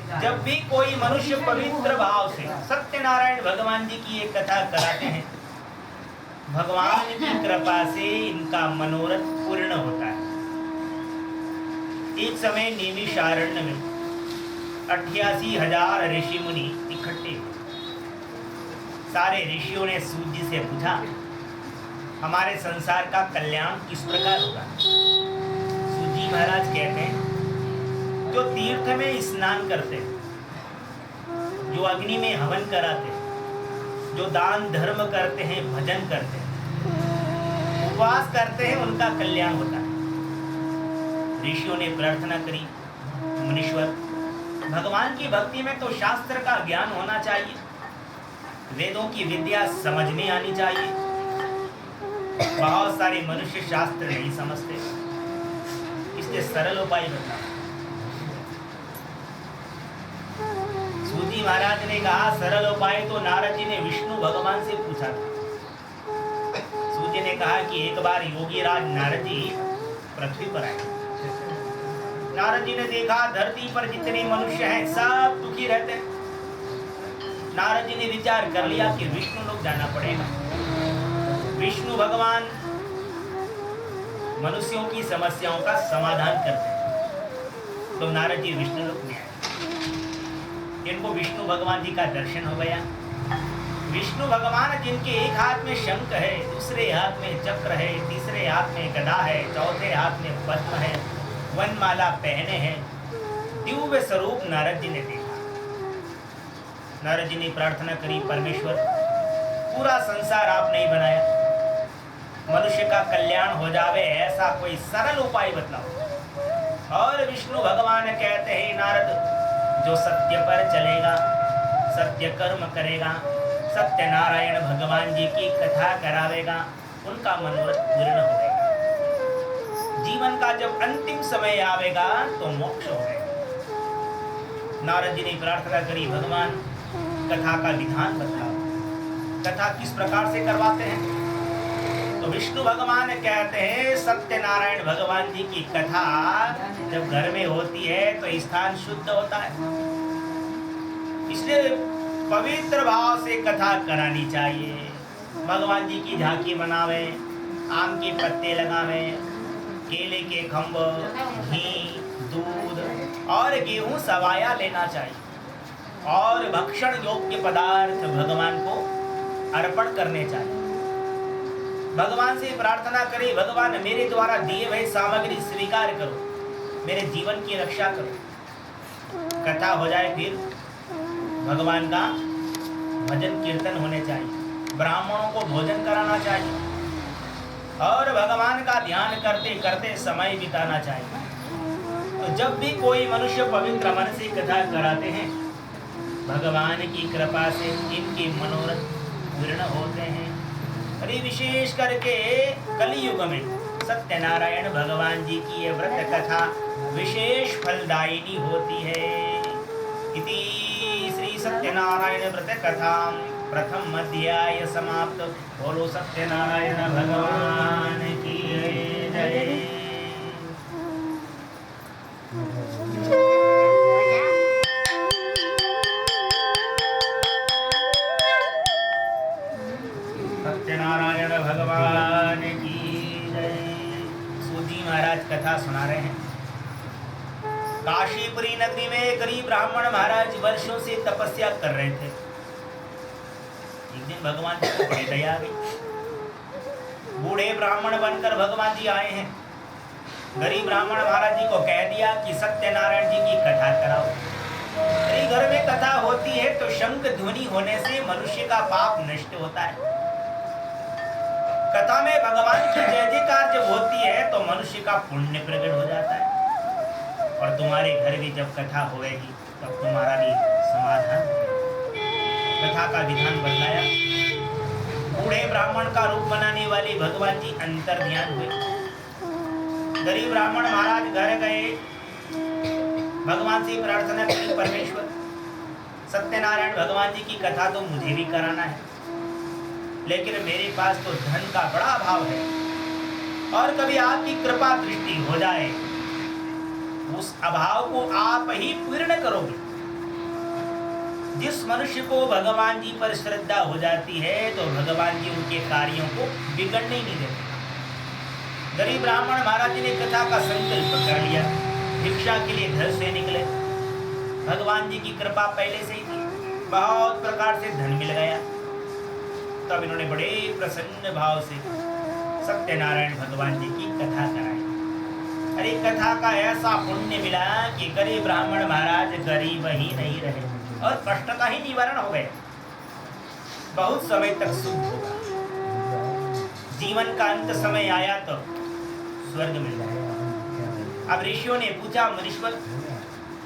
जब भी कोई मनुष्य पवित्र भाव से सत्यनारायण भगवान जी की एक कथा कराते हैं, भगवान की कृपा से इनका मनोरथ पूर्ण होता है। एक समय नैमिषारण्य में 88,000 ऋषि मुनि इकट्ठे हुए। सारे ऋषियों ने सूत जी से पूछा, हमारे संसार का कल्याण किस प्रकार होगा? सूत जी महाराज कहते हैं, जो तीर्थ में स्नान करते, जो अग्नि में हवन कराते, जो दान धर्म करते हैं, भजन करते हैं, उपवास करते हैं, उनका कल्याण होता है। ऋषियों ने प्रार्थना करी, मुनीश्वर, भगवान की भक्ति में तो शास्त्र का ज्ञान होना चाहिए, वेदों की विद्या समझ में आनी चाहिए। बहुत सारे मनुष्य शास्त्र नहीं समझते, इसलिए सरल उपाय बताओ। सूत जी महाराज ने कहा, सरल उपाय तो नारद जी ने विष्णु भगवान से पूछा था। सूत जी ने कहा कि एक बार योगी राज नारद जी पृथ्वी पर आए। नारद जी ने देखा धरती पर जितने मनुष्य हैं सब दुखी रहते हैं। नारद जी ने विचार कर लिया कि विष्णु लोक जाना पड़ेगा। विष्णु भगवान मनुष्यों की समस्याओं का समाधान करते हैं। तो नारद जी विष्णु लोक में आए। इनको विष्णु भगवान जी का दर्शन हो गया। विष्णु भगवान जिनके एक हाथ में शंख है, दूसरे हाथ में चक्र है, तीसरे हाथ में गदा है, चौथे हाथ में पद्म है, वनमाला पहने हैं, दिव्य स्वरूप नारद जी ने देखा। नारद जी ने प्रार्थना करी, परमेश्वर, पूरा संसार आपने ही बनाया, मनुष्य का कल्याण हो जावे ऐसा कोई सरल उपाय बतलाओ। और विष्णु भगवान कहते हैं, नारद, जो सत्य पर चलेगा, सत्य कर्म करेगा, सत्यनारायण भगवान जी की कथा करावेगा, उनका मनोरथ पूर्ण होगा। जीवन का जब अंतिम समय आवेगा तो मोक्ष होगा। नारद जी ने प्रार्थना करी, भगवान कथा का विधान बताओ, कथा किस प्रकार से करवाते हैं? तो विष्णु भगवान कहते हैं, सत्यनारायण भगवान जी की कथा जब घर में होती है तो स्थान शुद्ध होता है, इसलिए पवित्र भाव से कथा करानी चाहिए। भगवान जी की झांकी बनावे, आम के पत्ते लगावे, केले के खंभ, घी, दूध और गेहूं सवाया लेना चाहिए और भक्षण योग्य पदार्थ भगवान को अर्पण करने चाहिए। भगवान से प्रार्थना करें, भगवान मेरे द्वारा दिए हुए सामग्री स्वीकार करो, मेरे जीवन की रक्षा करो। कथा हो जाए फिर भगवान का भजन कीर्तन होने चाहिए, ब्राह्मणों को भोजन कराना चाहिए और भगवान का ध्यान करते करते समय बिताना चाहिए। तो जब भी कोई मनुष्य पवित्र मन से कथा कराते हैं, भगवान की कृपा से इनके मनोरथ पूर्ण होते हैं। अरे विशेष करके कलियुग में सत्यनारायण भगवान जी की ये व्रत कथा विशेष फलदायिनी होती है। इति श्री सत्यनारायण व्रत कथा प्रथम अध्याय समाप्त। बोलो सत्यनारायण भगवान की जय। सत्यनारायण भगवान की जय। सूत जी महाराज कथा सुना रहे हैं। काशीपुरी नगरी में गरीब ब्राह्मण महाराज वर्षों से तपस्या कर रहे थे। एक दिन भगवान जी को बड़ी दया आ गई। बूढ़े ब्राह्मण बनकर भगवान जी आए हैं। गरीब ब्राह्मण महाराज जी को कह दिया कि सत्यनारायण जी की कथा कराओ। अरे घर में कथा होती है तो शंख ध्वनि होने से मनुष्य का पाप नष्ट होता है। कथा में भगवान की जय जयकार जब होती है तो मनुष्य का पुण्य प्रकट हो जाता है और तुम्हारे घर भी जब कथा होगी तब तुम्हारा भी समाधान। कथा का विधान बदलाया। बूढ़े ब्राह्मण का रूप बनाने वाले भगवान जी अंतर ध्यान हुए। गरीब ब्राह्मण महाराज घर गए, भगवान से प्रार्थना की, परमेश्वर सत्यनारायण भगवान जी की कथा तो मुझे भी कराना है, लेकिन मेरे पास तो धन का बड़ा अभाव है और कभी आपकी कृपा दृष्टि हो जाए उस अभाव को आप ही पूर्ण करोगे। जिस मनुष्य को भगवान जी पर श्रद्धा हो जाती है तो भगवान जी उनके कार्यों को बिगड़ने ही नहीं देते। गरीब ब्राह्मण महाराज जी ने कथा का संकल्प कर लिया, भिक्षा के लिए घर से निकले। भगवान जी की कृपा पहले से ही थी, बहुत प्रकार से धन मिल गया। तब इन्होंने बड़े प्रसन्न भाव से सत्यनारायण भगवान जी की कथा कराई। अरे कथा का ऐसा पुण्य मिला कि गरीब ब्राह्मण महाराज गरीब ही नहीं रहे और कष्ट का ही निवारण हो गया। बहुत समय तक सुख होगा। जीवन का अंत समय आया तो स्वर्ग मिल गया। अब ऋषियों ने पूछा, मुनीश्वर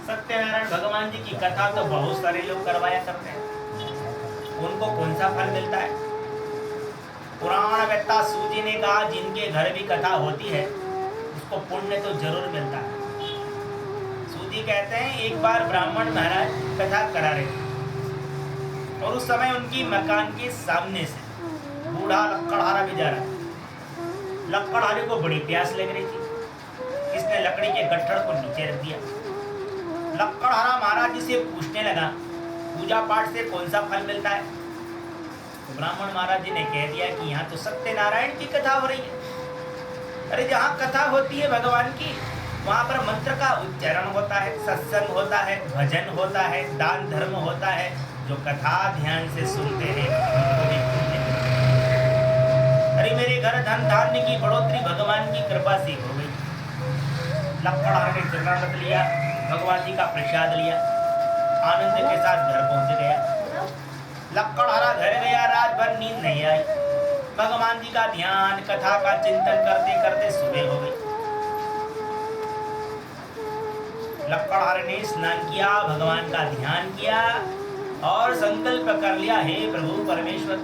सत्यनारायण भगवान जी की कथा तो बहुत सारे लोग करवाया करते हैं, उनको कौन सा फल मिलता है? पुराण वेत्ता सूजी ने कहा, जिनके घर भी कथा होती है उसको पुण्य तो जरूर मिलता है। सूजी कहते हैं, एक बार ब्राह्मण महाराज कथा करा रहे थे और उस समय उनकी मकान के सामने से बूढ़ा लकड़हारा भी जा रहा था। लकड़हारे को बड़ी प्यास लग रही थी, इसने लकड़ी के गट्ठड़ को नीचे रख दिया। लकड़हारा महाराज जी से पूछने लगा, पूजा पाठ से कौन सा फल मिलता है? तो ब्राह्मण महाराज जी ने कह दिया कि यहाँ तो सत्यनारायण की कथा हो रही है। अरे जहाँ कथा होती है भगवान की, वहाँ पर मंत्र का उच्चारण होता है, सत्संग होता है, भजन होता है, दान धर्म होता है। जो कथा ध्यान से सुनते हैं उनको भी पुण्य मिलता है। अरे मेरे घर धन धान्य की बढ़ोतरी भगवान की कृपा से हो गई। लकड़हारे ने चरणामृत लिया, भगवान जी का प्रसाद लिया, आनंद के साथ घर पहुंच गया। लकड़हारा घर गया, रात भर नींद नहीं आई। भगवान जी का ध्यान कथा का चिंतन करते करते सुबह हो गई। लकड़हारे ने स्नान किया, भगवान का ध्यान किया और संकल्प कर लिया, हे प्रभु परमेश्वर,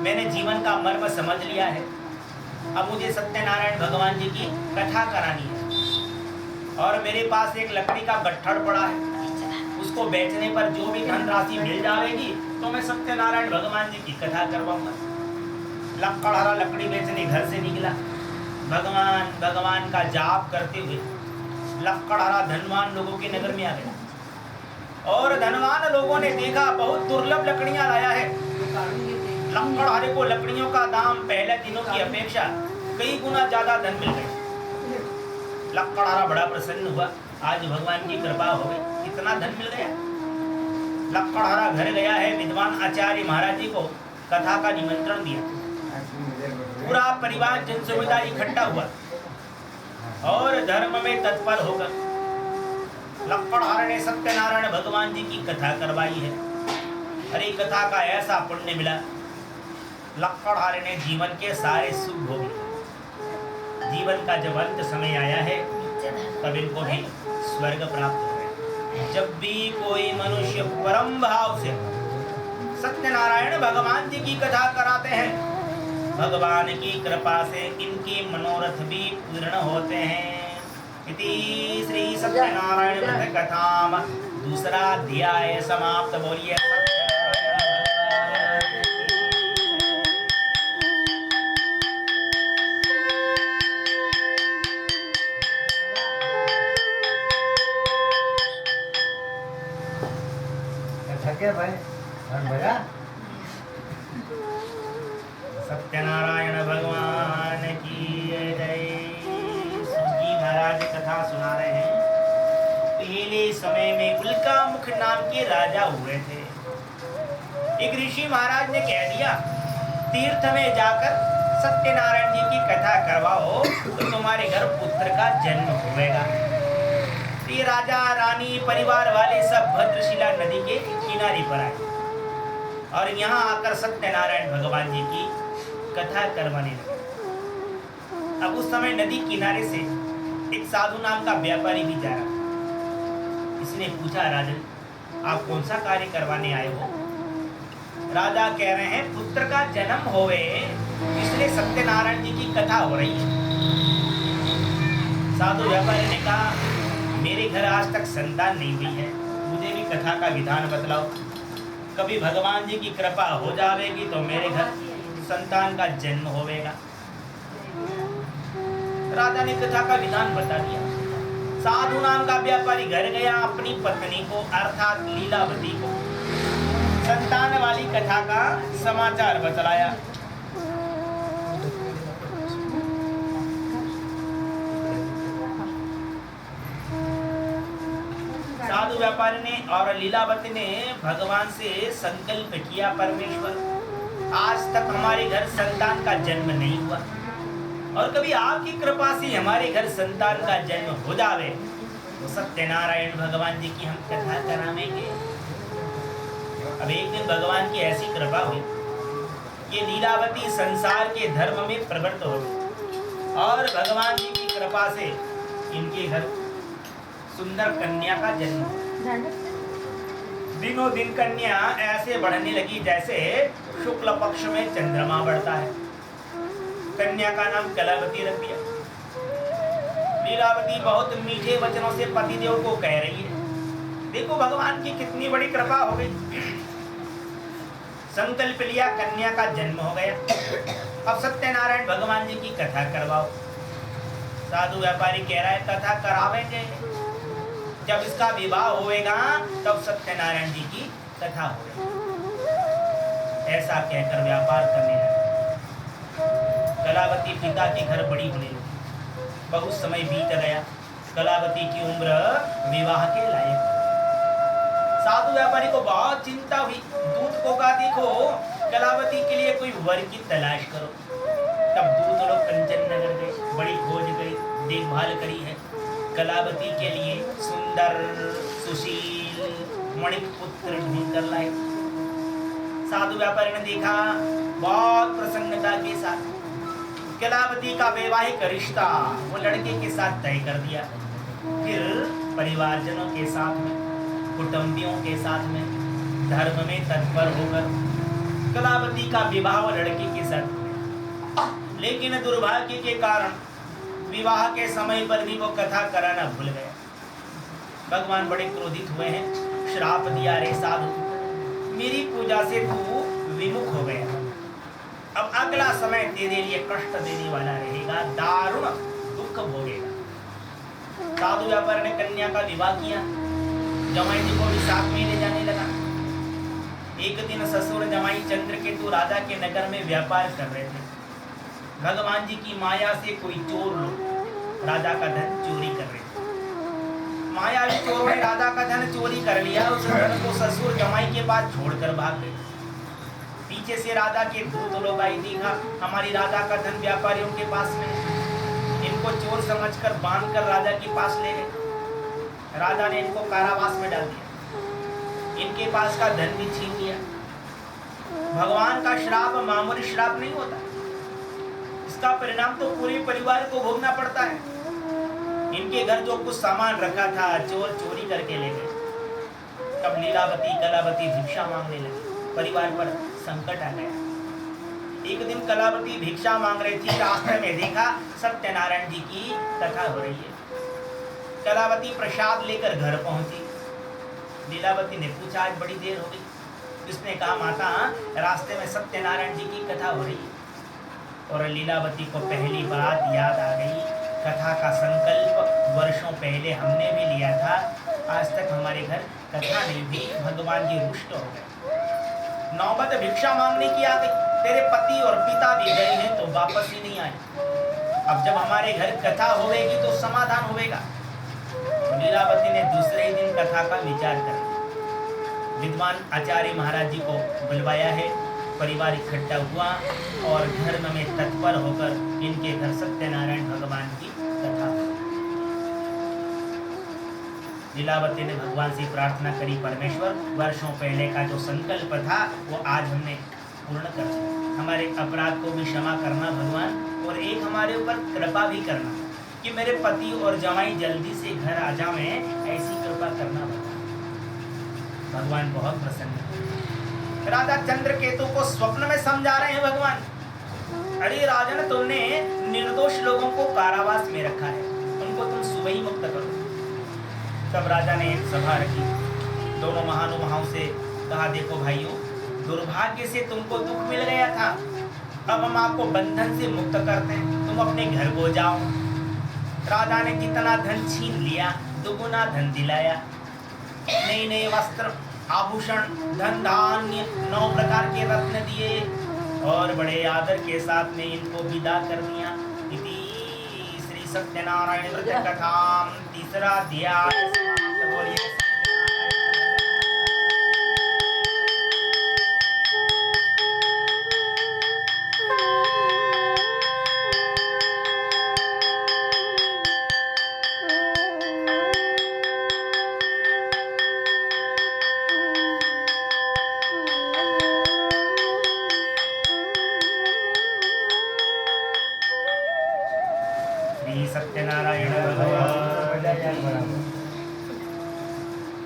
मैंने जीवन का मर्म समझ लिया है। अब मुझे सत्यनारायण भगवान जी की कथा करानी है और मेरे पास एक लकड़ी का गट्ठड़ पड़ा है, उसको बेचने पर जो भी धनराशि मिल जाएगी तो मैं सत्यनारायण भगवान जी की कथा करवाऊंगा। लकड़हारा लकड़ी बेचने घर से निकला। भगवान भगवान का जाप करते हुए लकड़हारा धनवान लोगों के नगर में आ गया और धनवान लोगों ने देखा बहुत दुर्लभ लकड़ियां लाया है। लकड़हारे को लकड़ियों का दाम पहले दिनों की अपेक्षा कई गुना ज्यादा धन मिल गया। लकड़हारा बड़ा प्रसन्न हुआ, आज भगवान की कृपा हो गई, इतना धन मिल गया। लकड़हारा घर गया है, विद्वान आचार्य महाराज जी को कथा का निमंत्रण दिया। पूरा परिवार जन सुविधा इकट्ठा हुआ और धर्म में तत्पर होकर लकड़हारे ने सत्यनारायण भगवान जी की कथा करवाई है। अरे कथा का ऐसा पुण्य मिला, लकड़हारे ने जीवन के सारे सुख भोगे। जीवन का जब अंत समय आया है तब इनको भी स्वर्ग प्राप्त हो गया। जब भी कोई मनुष्य परम भाव से सत्यनारायण भगवान जी की कथा कराते हैं, भगवान की कृपा से इनके मनोरथ भी पूर्ण होते हैं। इति श्री सत्यनारायण व्रत कथाम दूसरा अध्याय समाप्त। बोलिए सत्यनारायण भगवान की जय। सूजी महाराज कथा सुना रहे हैं। पहले समय में उल्कामुख नाम के राजा हुए थे। एक ऋषि महाराज ने कह दिया, तीर्थ में जाकर सत्यनारायण जी की कथा करवाओ तो तुम्हारे घर पुत्र का जन्म होगा। ये राजा रानी परिवार वाले सब भद्रशिला नदी के किनारे पर आए और यहाँ आकर सत्यनारायण भगवान जी की कथा करवाने लगे। अब उस समय नदी किनारे से एक साधु नाम का व्यापारी भी जा रहा। इसने पूछा, राजन आप कौन सा कार्य करवाने आए हो? राजा कह रहे हैं, पुत्र का जन्म होवे इसलिए सत्यनारायण जी की कथा हो रही है। साधु व्यापारी ने कहा, मेरे घर आज तक संतान नहीं हुई है, मुझे भी कथा का विधान बतलाओ। कभी भगवान जी की कृपा हो जाएगी तो मेरे घर संतान का जन्म होगा। राजा ने कथा का विधान बता दिया। साधु नाम का व्यापारी घर गया, अपनी पत्नी को अर्थात लीलावती को संतान वाली कथा का समाचार बतलाया। साधु व्यापारी ने और लीलावती ने भगवान से संकल्प किया, परमेश्वर आज तक हमारे घर संतान का जन्म नहीं हुआ और कभी आपकी कृपा से हमारे घर संतान का जन्म हो जावे तो सत्यनारायण भगवान जी की हम कथा करावेंगे। अब एक दिन भगवान की ऐसी कृपा हुई, ये लीलावती संसार के धर्म में प्रवृत्त हो गई और भगवान जी की कृपा से इनके घर सुंदर कन्या का जन्म हुआ। दिनों दिन कन्या ऐसे बढ़ने लगी जैसे शुक्ल पक्ष में चंद्रमा बढ़ता है। कन्या का नाम कलावती रख दिया। लीलावती बहुत मीठे वचनों से पतिदेव को कह रही है, देखो भगवान की कितनी बड़ी कृपा हो गई। संकल्प लिया, कन्या का जन्म हो गया। अब सत्यनारायण भगवान जी की कथा करवाओ। साधु व्यापारी कह रहा है कथा करावेंगे, जब इसका विवाह होएगा तब सत्यनारायण जी की कथा होगी। ऐसा कहकर व्यापार करने लगा। कलावती पिता के घर बड़ी होने लगी। बहुत समय बीत गया, कलावती की उम्र विवाह के लायक। साधु व्यापारी को बहुत चिंता हुई। दूत को कहा देखो कलावती के लिए कोई वर की तलाश करो। तब दूत लोग कंचन नगर गए, बड़ी खोज करी, देखभाल करी है। कलावती के लिए सुंदर सुशील मणिक पुत्र ढूंढ कर लाए। साधु व्यापारी ने देखा, बहुत प्रसन्नता के साथ कलावती का वैवाहिक रिश्ता वो लड़के के साथ तय कर दिया। फिर परिवारजनों के साथ में, कुटुंबियों के साथ में, धर्म में तत्पर होकर कलावती का विवाह वो लड़के के साथ। लेकिन दुर्भाग्य के कारण विवाह के समय पर भी वो कथा कराना भूल गया। भगवान बड़े क्रोधित हुए हैं, श्राप दिया, रे साधु मेरी पूजा से तू विमुख हो गया, अब अगला समय तेरे लिए कष्ट देने वाला रहेगा, दारुण दुख भोगेगा। साधु व्यापारी ने कन्या का विवाह किया, जमाई जी को भी साथ में ले जाने लगा। एक दिन ससुर जमाई चंद्रकेतु राजा के नगर में व्यापार कर रहे थे। भगवान जी की माया से कोई चोर लोग राजा का धन चोरी कर रहे थे। मायावी चोरों ने राजा का धन चोरी कर लिया। उस धन को ससुर जमाई के पास छोड़कर भाग गए। पीछे से राजा के दूत लोग आई, देखा हमारी राजा का धन व्यापारियों के पास में। इनको चोर समझकर बांधकर राजा के पास ले गए। राजा ने इनको कारावास में डाल दिया, इनके पास का धन भी छीन लिया। भगवान का श्राप मामूली श्राप नहीं होता, इसका परिणाम तो पूरे परिवार को भोगना पड़ता है। इनके घर जो कुछ सामान रखा था चोर चोरी करके ले गए। तब लीलावती कलावती भिक्षा मांगने लगी, परिवार पर संकट आ गया। एक दिन कलावती भिक्षा मांग रही थी, रास्ते में देखा सत्यनारायण जी की कथा हो रही है। कलावती प्रसाद लेकर घर पहुंची। लीलावती ने पूछा आज बड़ी देर हो गई। उसने कहा माता रास्ते में सत्यनारायण जी की कथा हो रही है। और लीलावती को पहली बात याद आ गई, कथा का संकल्प वर्षों पहले हमने भी लिया था, आज तक हमारे घर कथा नहीं भी। भगवान जी रुष्ट हो गए। नौबत भिक्षा मांगने की आ गई। तेरे पति और पिता भी गए हैं तो वापस ही नहीं आए। अब जब हमारे घर कथा होगी तो समाधान होगा। तो लीलावती ने दूसरे ही दिन कथा का विचार कर विद्वान आचार्य महाराज जी को बुलवाया है। परिवार इकट्ठा हुआ और धर्म में तत्पर होकर इनके घर सत्यनारायण भगवान की कथा। लीलावती ने भगवान से प्रार्थना करी, परमेश्वर वर्षों पहले का जो संकल्प था वो आज हमने पूर्ण कर दिया। हमारे अपराध को भी क्षमा करना भगवान, और एक हमारे ऊपर कृपा भी करना कि मेरे पति और जमाई जल्दी से घर आ जाएं, ऐसी कृपा करना भगवान। भगवान बहुत प्रसन्न है। राजा चंद्रकेतु को स्वप्न में समझा रहे हैं भगवान, अरे राजन तुमने निर्दोष लोगों को कारावास में रखा है, उनको तुम सुबह ही मुक्त करो। तब राजा ने एक सभा रखी, दोनों महानुभावों से कहा देखो भाइयों, दुर्भाग्य से तुमको दुख मिल गया था, अब हम आपको बंधन से मुक्त करते हैं, तुम अपने घर को जाओ। राजा ने जितना धन छीन लिया दुगुना धन दिलाया। नए नए वस्त्र, आभूषण, धन धान्य, 9 प्रकार के रत्न दिए और बड़े आदर के साथ में इनको विदा कर दिया। इति श्री सत्यनारायण व्रत कथा 3रा अध्याय समाप्त। बोलिए सत्यनारायण भगवान।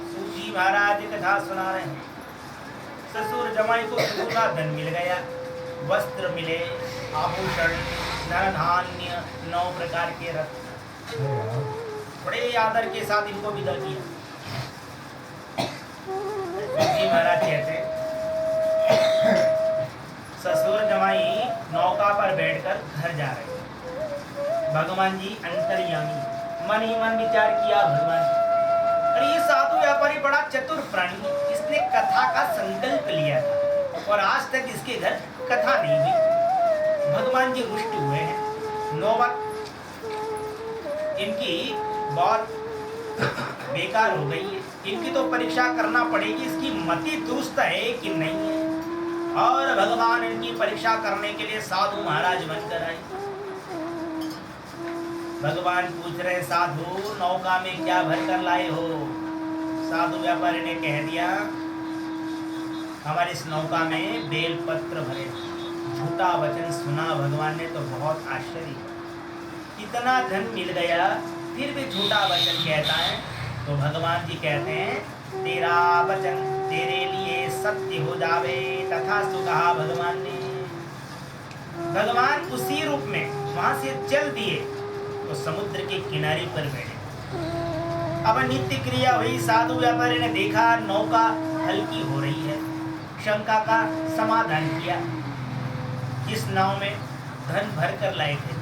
सूजी महाराज कथा सुना रहे हैं। ससुर जमाई को पूरा धन मिल गया, वस्त्र मिले, आभूषण, धन धान्य, 9 प्रकार के रत्न, बड़े आदर के साथ इनको विदा किया। सूजी महाराज कहते ससुर जमाई नौका पर बैठकर घर जा रहे। भगवान जी अंतर्यामी, मन ही मन विचार किया भगवान, अरे ये साधु व्यापारी बड़ा चतुर प्राणी, इसने कथा का संकल्प लिया था और आज तक इसके घर कथा नहीं हुई। भगवान जी रुष्ट हुए हैं, नौबत इनकी बहुत बेकार हो गई है। इनकी तो परीक्षा करना पड़ेगी, इसकी मति दुरुस्त है कि नहीं है। और भगवान इनकी परीक्षा करने के लिए साधु महाराज बनकर आए। भगवान पूछ रहे साधु नौका में क्या भर कर लाए हो? साधु व्यापारी ने कह दिया हमारी इस नौका में बेलपत्र भरे। झूठा वचन सुना भगवान ने तो बहुत आश्चर्य, इतना धन मिल गया फिर भी झूठा वचन कहता है। तो भगवान जी कहते हैं तेरा वचन तेरे लिए सत्य हो जावे, तथा सु कहा भगवान ने। भगवान उसी रूप में वहां से चल दिए तो समुद्र के किनारे पर बैठे। अब नित्य क्रिया हुई। साधु व्यापारी ने देखा नौका हल्की हो रही है, शंका का समाधान किया। इस नाव में धन भर कर लाए थे।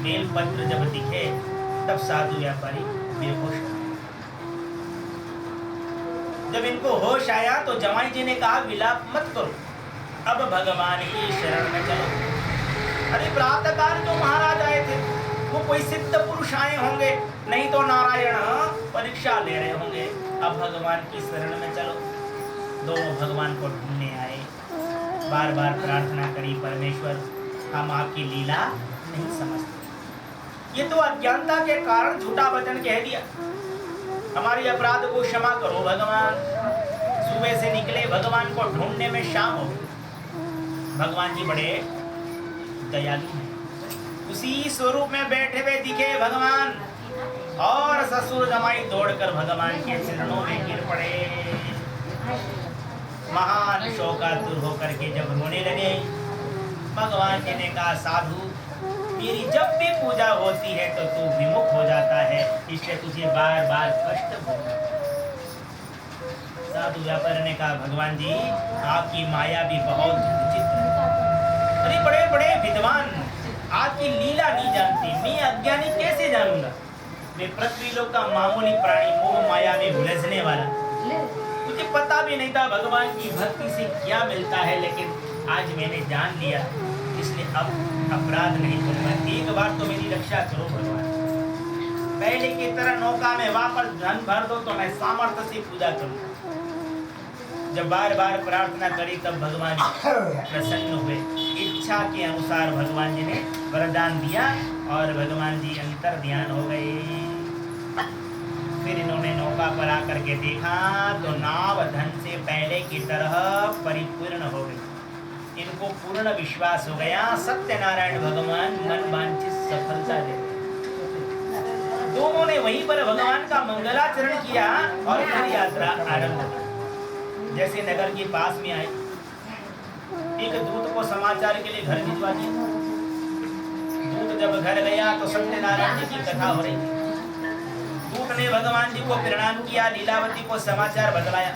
बेलपत्र जब दिखे तब साधु व्यापारी बेहोश हो गए। जब इनको होश आया तो जमाई जी ने कहा विलाप मत करो, अब भगवान की शरण में चलो। अरे प्रातःकाल जो महाराज आए थे वो कोई सिद्ध पुरुष आए होंगे, नहीं तो नारायण परीक्षा ले रहे होंगे। अब भगवान की शरण में चलो। दोनों भगवान को ढूंढने आए, बार बार प्रार्थना करी, परमेश्वर हम आपकी लीला नहीं समझते, ये तो अज्ञानता के कारण झूठा वचन कह दिया, हमारी अपराध को क्षमा करो भगवान। सुबह से निकले, भगवान को ढूंढने में शाम हो गई। भगवान जी बड़े दयालु हैं। उसी स्वरूप में बैठे हुए दिखे भगवान और ससुर जमाई दौड़कर भगवान के चरणों में गिर पड़े। महान शोकातुर होकर के जब रोने लगे, भगवान जी ने कहा साधु मेरी जब भी पूजा होती है तो तू विमुख हो जाता है, इससे तुझे बार बार कष्ट भोगना। साधु व्यापारी ने कहा भगवान जी आपकी माया भी बहुत विचित्र है। अरे बड़े बड़े विद्वान आपकी लीला नहीं जानती, मैं अज्ञानी कैसे जानूंगा? मैं पृथ्वी लोक का मामूली प्राणी, मोह माया में उलझने वाला, मुझे पता भी नहीं था भगवान की भक्ति से क्या मिलता है, लेकिन आज मैंने जान लिया, इसलिए अब अपराध नहीं करूंगा। एक बार तो मेरी रक्षा करो भगवान, पहले की तरह नौका में वापस धन भर दो तो मैं सामर्थ्य से पूजा करूंगा। जब बार बार प्रार्थना करी तब भगवान प्रसन्न हुए। इच्छा के अनुसार भगवान जी ने वरदान दिया और भगवान जी अंतर ध्यान हो गए। फिर इन्होंने नौका पर आकर के देखा तो नाव धन से पहले की तरह परिपूर्ण हो गई। इनको पूर्ण विश्वास हो गया सत्यनारायण भगवान मन वांछित सफलता दे। दोनों ने वहीं पर भगवान का मंगलाचरण किया और फिर यात्रा आरंभ की। जैसे नगर के पास में आए, एक दूत को समाचार के लिए घर भिजवा दिया। दूत जब घर गया तो सत्यनारायण जी की कथा हो रही थी। दूत ने भगवान जी को प्रणाम किया, लीलावती को समाचार बतलाया।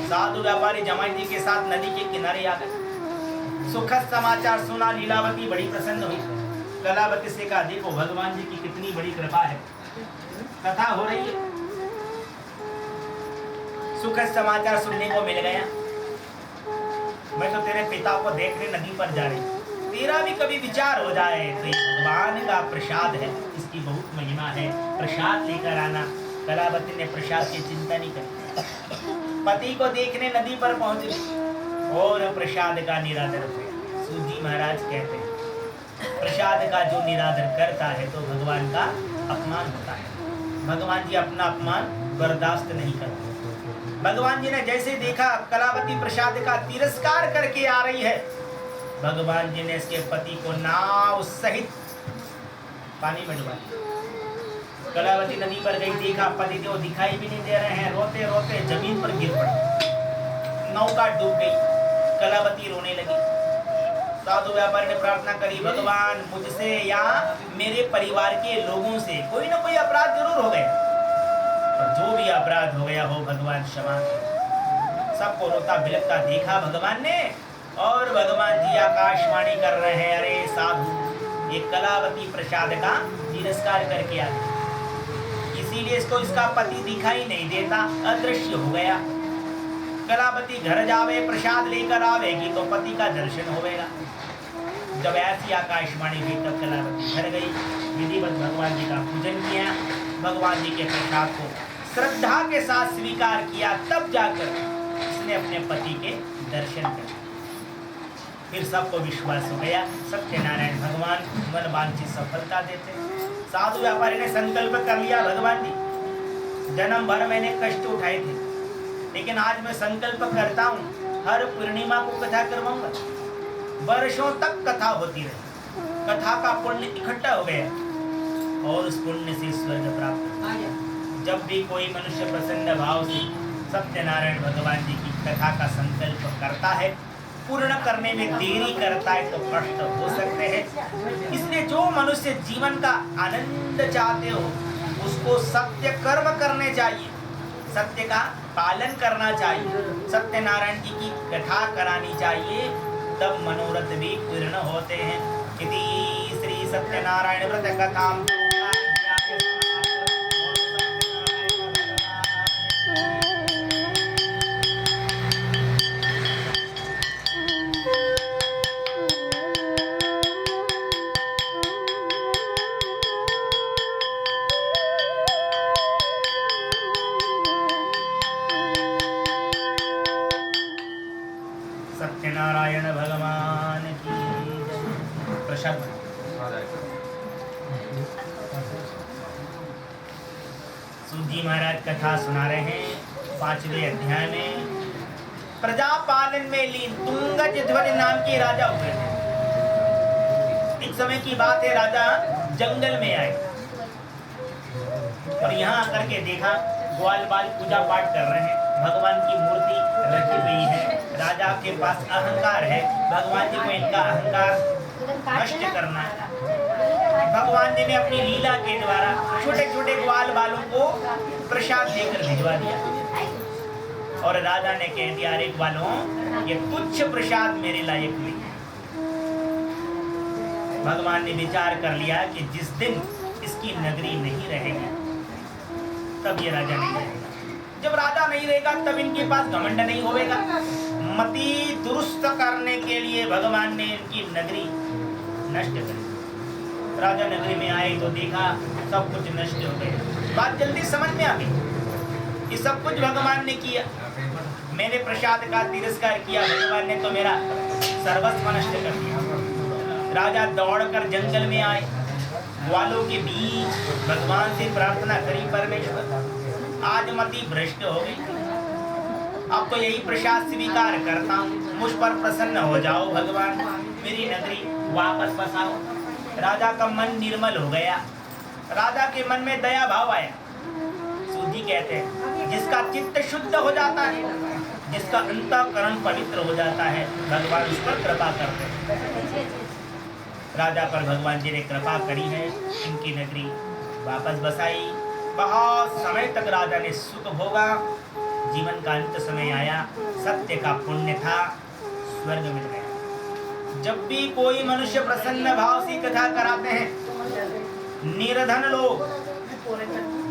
साधु व्यापारी जमाई जी के साथ नदी के किनारे आ गए। सुखद समाचार सुना, लीलावती बड़ी प्रसन्न हुई। कलावती से कहा, देखो भगवान जी की कितनी बड़ी कृपा है, कथा हो रही है, सुखद समाचार सुनने को मिल गया। मैं तो तेरे पिता को देखने नदी पर जा रही, तेरा भी कभी विचार हो जाए तो ये भगवान का प्रसाद है, इसकी बहुत महिमा है, प्रसाद लेकर आना। कलावती ने प्रसाद की चिंता नहीं करी, पति को देखने नदी पर पहुंच गई और प्रसाद का निरादर हुआ। सूत जी महाराज कहते हैं, प्रसाद का जो निरादर करता है तो भगवान का अपमान होता है। भगवान जी अपना अपमान बर्दाश्त नहीं करते। भगवान जी ने जैसे देखा कलावती प्रसाद का तिरस्कार करके आ रही है, भगवान जी ने इसके पति को नाव सहित पानी में डुबा दिया। कलावती नदी पर गई, देखा पति को दिखाई भी नहीं दे रहे हैं, रोते रोते जमीन पर गिर पड़ी, नौका डूब गई, कलावती रोने लगी। साधु व्यापारी ने प्रार्थना करी, भगवान मुझसे या मेरे परिवार के लोगों से कोई ना कोई अपराध जरूर हो गया, और जो भी अपराध हो गया हो भगवान क्षमा करें। सबको रोता बिलखता देखा भगवान ने, और भगवान जी आकाशवाणी कर रहे हैं, अरे साधु ये कलावती प्रसाद का तिरस्कार करके आ गई, इसीलिए इसको इसका पति दिखाई नहीं देता, अदृश्य हो गया। कलावती घर जावे प्रसाद लेकर आवेगी तो पति का दर्शन होगा। जब ऐसी आकाशवाणी हुई तब कलावती घर गई, विधिवत भगवान जी का पूजन किया, भगवान जी के प्रसाद को श्रद्धा के साथ स्वीकार किया, तब जाकर इसने अपने पति के दर्शन किए। फिर सबको विश्वास हो गया सत्यनारायण भगवान मन वांछित सफलता देते। साधु व्यापारी ने संकल्प कर लिया, भगवान जी जन्म भर मैंने कष्ट उठाए थे, लेकिन आज मैं संकल्प करता हूँ हर पूर्णिमा को कथा करवाऊंगा, वर्षों तक कथा होती रही, कथा का पुण्य इकट्ठा हो गया और उस पुण्य से स्वर्ग प्राप्त हो गया। जब भी कोई मनुष्य प्रसन्न भाव से सत्यनारायण भगवान जी की कथा का संकल्प करता है, पूर्ण करने में देरी करता है तो कष्ट हो सकते हैं। इसलिए जो मनुष्य जीवन का आनंद चाहते हो उसको सत्य कर्म करने चाहिए, सत्य का पालन करना चाहिए, सत्यनारायण जी की कथा करानी चाहिए, तब मनोरथ भी पूर्ण होते हैं। इति श्री सत्यनारायण व्रत कथा सत्यनारायण भगवान की प्रसाद। सूत जी महाराज कथा सुना रहे हैं 5वें अध्याय में। प्रजा पालन में लीन तुंगज ध्वज नाम के राजा हुए थे। एक समय की बात है, राजा जंगल में आए और यहाँ आकर के देखा ग्वाल बाल पूजा पाठ कर रहे हैं, भगवान की मूर्ति रखी हुई है। राजा के पास अहंकार है, भगवान जी को इनका अहंकार नष्ट करना है। भगवान जी ने अपनी लीला के द्वारा छोटे छोटे ग्वाल बालों को प्रसाद देकर भिजवा दिया और राजा ने कह दिया, अरे ग्वालों ये तुच्छ प्रसाद मेरे लायक नहीं है। भगवान ने विचार कर लिया कि जिस दिन इसकी नगरी नहीं रहेगी तब ये राजा नहीं रहेगा। जब राजा नहीं रहेगा तब इनके पास घमंड नहीं होगा। मति दुरुस्त करने के लिए भगवान ने इनकी नगरी नष्ट कर दी। राजा नगरी में आए तो देखा सब कुछ नष्ट हो गया। बात जल्दी समझ में आ गई, ये सब कुछ भगवान ने किया। मैंने प्रसाद का तिरस्कार किया, भगवान ने तो मेरा सर्वस्व नष्ट कर दिया। राजा दौड़कर जंगल में आए, ग्वालों के बीच भगवान से प्रार्थना करी, परमेश्वर आज मति भ्रष्ट हो गई, अब तो यही प्रसाद स्वीकार करता हूँ, मुझ पर प्रसन्न हो जाओ भगवान, मेरी नगरी वापस बसाओ। राजा का मन निर्मल हो गया, राजा के मन में दया भाव आया। सूत जी कहते हैं जिसका चित्त शुद्ध हो जाता है, जिसका अंतःकरण पवित्र हो जाता है, भगवान उस पर कृपा करते हैं। राजा पर भगवान जी ने कृपा करी है, इनकी नगरी वापस बसाई। बहुत समय तक राजा ने सुख भोगा। जीवन का अंत समय आया, सत्य का पुण्य था, स्वर्ग मिल गया। जब भी कोई मनुष्य प्रसन्न भाव से कथा कराते हैं, निर्धन लोग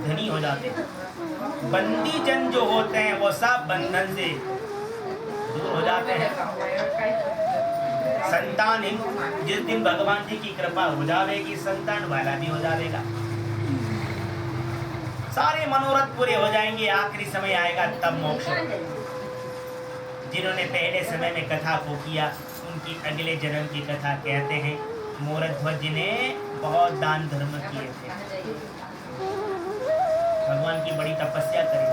धनी हो जाते हैं, बंदी जन जो होते हैं वो सब बंधन से दूर हो जाते हैं। संतानहीन जिस दिन भगवान जी की कृपा हो जाएगी, संतान वाला भी हो जाएगा, सारे मनोरथ पूरे हो जाएंगे, आखिरी समय आएगा तब मोक्ष। जिन्होंने पहले समय में कथा को किया उनकी अगले जन्म की कथा कहते हैं। मोरध्वज ने बहुत दान धर्म किए थे, भगवान की बड़ी तपस्या करी,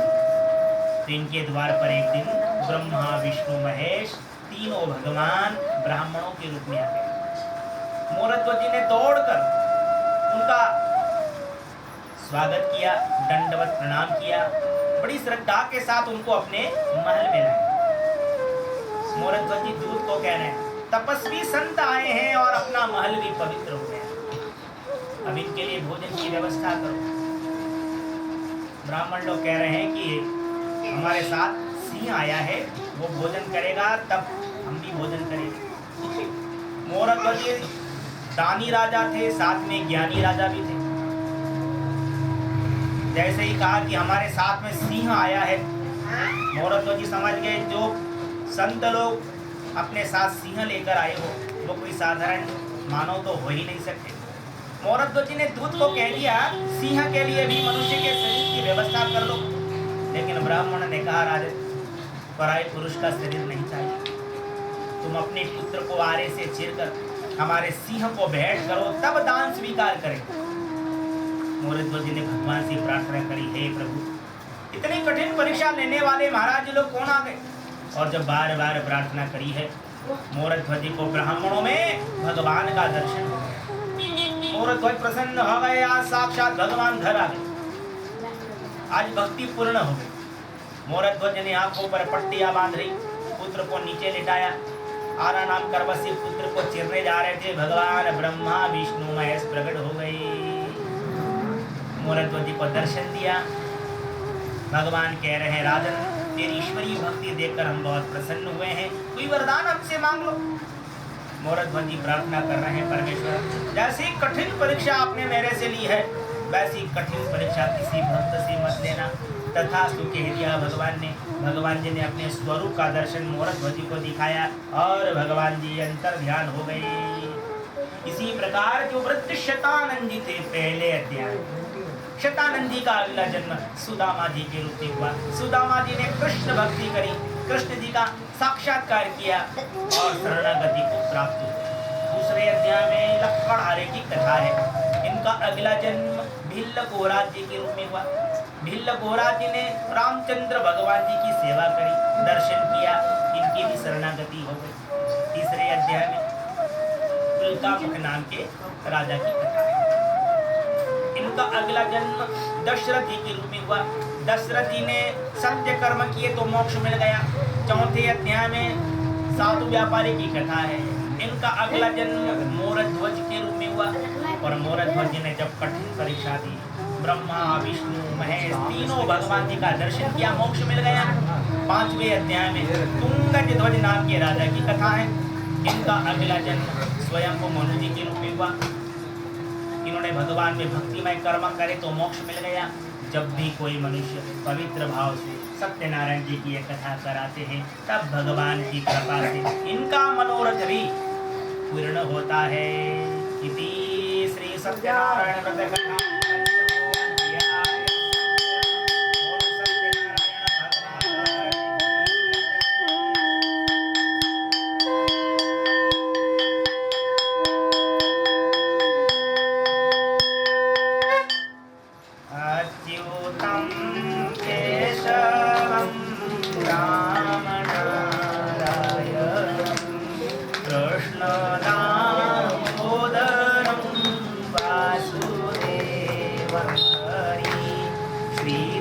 तो इनके द्वार पर एक दिन ब्रह्मा विष्णु महेश तीनों भगवान ब्राह्मणों के रूप में आ गए। मोरध्वज ने दौड़कर उनका स्वागत किया, दंडवत प्रणाम किया, बड़ी श्रद्धा के साथ उनको अपने महल में लाए। मोरध्वज जी दूत को कह रहे हैं, तपस्वी संत आए हैं और अपना महल भी पवित्र हो गया, अब इनके लिए भोजन की व्यवस्था करो। ब्राह्मण लोग कह रहे हैं कि हमारे साथ सिंह आया है, वो भोजन करेगा तब हम भी भोजन करेंगे। मोरध्वज दानी राजा थे, साथ में ज्ञानी राजा भी थे। जैसे ही कहा कि हमारे साथ में सिंह आया है, मोरध्वज जी समझ गए जो संत लोग अपने साथ सिंह लेकर आए हो वो कोई साधारण मानव तो हो ही नहीं सकते। मोरध्वज जी ने दूत को कह दिया, सिंह के लिए भी मनुष्य के शरीर की व्यवस्था कर लो। लेकिन ब्राह्मण ने कहा, राजन पराये पुरुष का शरीर नहीं चाहिए, तुम अपने पुत्र को आरे से चीरकर हमारे सिंह को भेंट करो तब दान स्वीकार करें। मोरध्वज जी ने भगवान से प्रार्थना करी, हे प्रभु इतनी कठिन परीक्षा लेने वाले महाराज लोग कौन आ गए? और जब बार बार प्रार्थना करी है, मोरध्वज जी को ब्राह्मणों में भगवान का दर्शन हो गया। मोरध्वज प्रसन्न हो गए, आज साक्षात भगवान घर आ गए, आज भक्ति पूर्ण हो गई। मोरध्वज ने आंखों पर पट्टियां बांध रही, पुत्र को नीचे लिटाया, आरा नाम करवसी पुत्र को चिरने जा रहे थे, भगवान ब्रह्मा विष्णु महेश प्रकट हो गए। मोरध्वज जी को दर्शन दिया, भगवान कह रहे हैं, राजन तेरी ईश्वरीय भक्ति देखकर हम बहुत प्रसन्न हुए हैं, कोई वरदान हमसे मांग लो। मोरध्वज जी प्रार्थना कर रहे हैं, परमेश्वर जैसी कठिन परीक्षा आपने मेरे से ली है वैसी कठिन परीक्षा किसी भक्त से मत लेना। तथास्तु कह दिया भगवान ने। भगवान जी ने अपने स्वरूप का दर्शन मोरध्वज जी को दिखाया और भगवान जी अंतर ध्यान हो गए। इसी प्रकार जो वृद्ध शतानंद जी थे, पहले अध्याय शतानंद जी का अगला जन्म सुदामा जी के रूप में हुआ। सुदामा जी ने कृष्ण भक्ति करी, कृष्ण जी का साक्षात्कार किया और शरणागति को प्राप्त हुआ। दूसरे अध्याय में लक्ष्मण की कथा है। इनका अगला जन्म भिल्ल गोराज जी के रूप में हुआ। भिल्ल गोराज जी ने रामचंद्र भगवान जी की सेवा करी, दर्शन किया, इनकी भी शरणागति हो गई। तीसरे अध्याय में उल्कामुख नाम के राजा की कथा है। इनका अगला जन्म दशरथ जी के रूप में हुआ। दशरथ जी ने सत्य कर्म किए तो मोक्ष मिल गया। चौथे अध्याय में साधु व्यापारी की कथा है। इनका अगला जन्म मोरध्वज के रूप में हुआ और मोरध्वज जी ने जब कठिन परीक्षा दी, ब्रह्मा विष्णु महेश तीनों भगवान जी का दर्शन किया, मोक्ष मिल गया। पांचवें अध्याय में तुंगज ध्वज नाम के राजा की कथा है। इनका अगला जन्म स्वयं को मनु जी के रूप में हुआ। इन्होंने भगवान में भक्तिमय कर्म करे तो मोक्ष मिल गया। जब भी कोई मनुष्य पवित्र भाव से सत्यनारायण जी की यह कथा कराते हैं तब भगवान की कृपा से इनका मनोरथ भी पूर्ण होता है। इति श्री सत्यनारायण व्रत कथा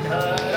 Hare